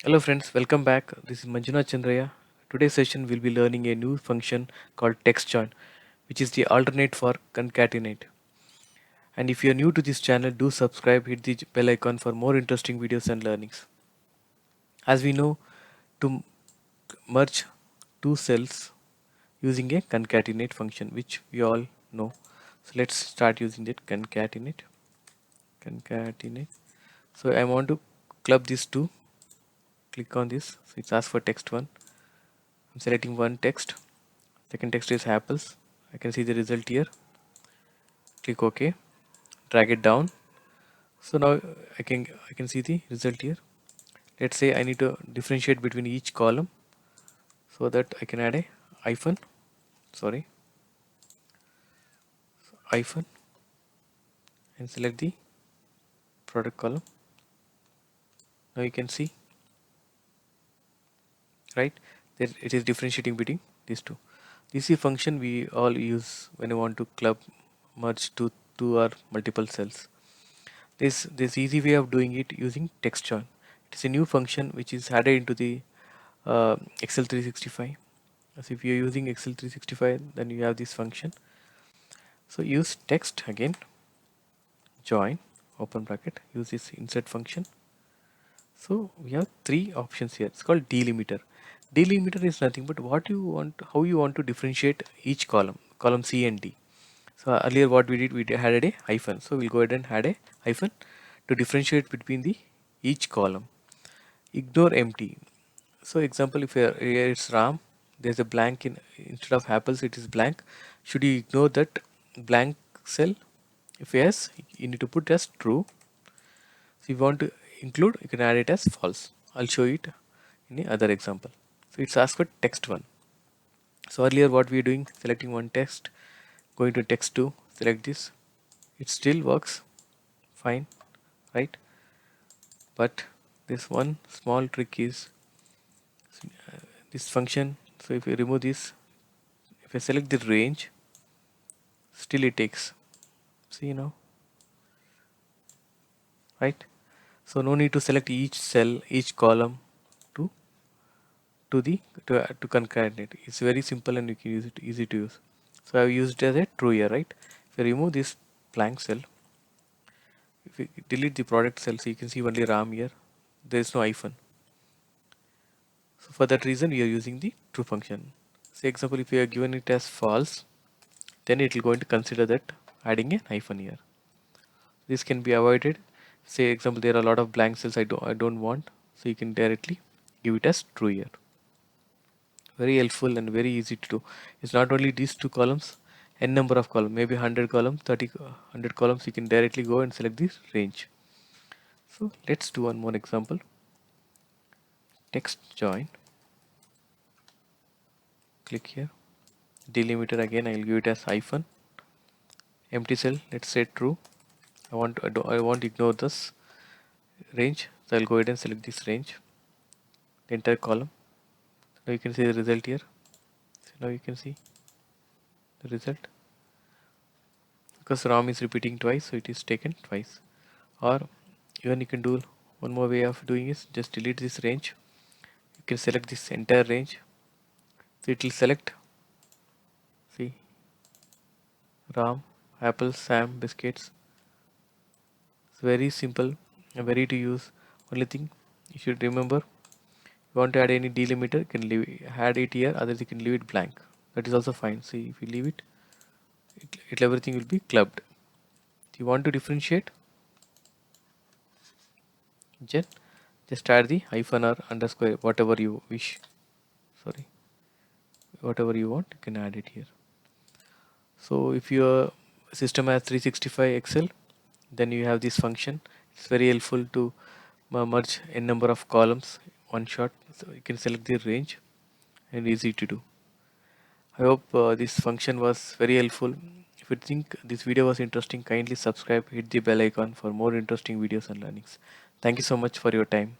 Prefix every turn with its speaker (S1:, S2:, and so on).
S1: Hello friends, welcome back. This is Manjuna Chandraya. Today's session we'll be learning a new function called text join, which is the alternate for concatenate. And if you're new to this channel, do subscribe, hit the bell icon for more interesting videos and learnings. As we know, to merge two cells using a concatenate function, which we all know. So let's start using that concatenate. So I want to club these two. Click on this. So it's asked for text one. I'm selecting one text. Second text is apples. I can see the result here. Click OK. Drag it down. So now I can see the result here. Let's say I need to differentiate between each column, so that I can add a hyphen. Sorry, hyphen, and select the product column. Now you can see, right, that it is differentiating between these two. This is a function we all use when we want to club merge two or multiple cells. This easy way of doing it using text join. It is a new function which is added into the Excel 365. So if you're using Excel 365, then you have this function. So use text again, join, open bracket, use this insert function. So we have three options here. It's called delimiter. Delimiter is nothing but what you want, how you want to differentiate each column C and D. So earlier what we did, added a hyphen. So we'll go ahead and add a hyphen to differentiate between the each column. Ignore empty. So example, if here it's Ram, there's a blank instead of apples, it is blank. Should you ignore that blank cell? If yes, you need to put as true. So if you want to include, you can add it as false. I'll show it in the other example. So it's asked for text one. So earlier what we are doing, selecting one text, going to text two, select this. It still works fine, right? But this one small trick is this function. So if you remove this, if I select the range, still it takes. See now, right? So no need to select each cell, each column to to concatenate. It's very simple and you can use it, easy to use. So I've used it as a true here, right? If I remove this blank cell, if we delete the product cell, so you can see only RAM here. There is no hyphen. So for that reason, we are using the true function. Say example, if we are given it as false, then it will going to consider that adding a hyphen here. This can be avoided. Say example, there are a lot of blank cells I don't want, so you can directly give it as true here. Very helpful and very easy to do. It's not only these two columns, n number of columns, maybe 100 columns, 30 100 columns, you can directly go and select this range. So let's do one more example. Text join, click here, delimiter again, I'll give it as hyphen, empty cell, let's say true. I want to ignore this range, so I'll go ahead and select this range, the entire column. Now you can see the result here. So now you can see the result, because ROM is repeating twice, so it is taken twice. Or even you can do one more way of doing is just delete this range. You can select this entire range, so it will select, see, Ram, Apple, Sam, biscuits. It's very simple and very to use. Only thing you should remember, you want to add any delimiter, you can add it here, otherwise you can leave it blank. That is also fine. See, if you leave it, everything will be clubbed. If you want to differentiate, just add the hyphen or underscore, whatever you wish. Sorry, whatever you want, you can add it here. So if your system has 365 Excel, then you have this function. It's very helpful to merge a number of columns one shot. So you can select the range and easy to do. I hope this function was very helpful. If you think this video was interesting, kindly subscribe, hit the bell icon for more interesting videos and learnings. Thank you so much for your time.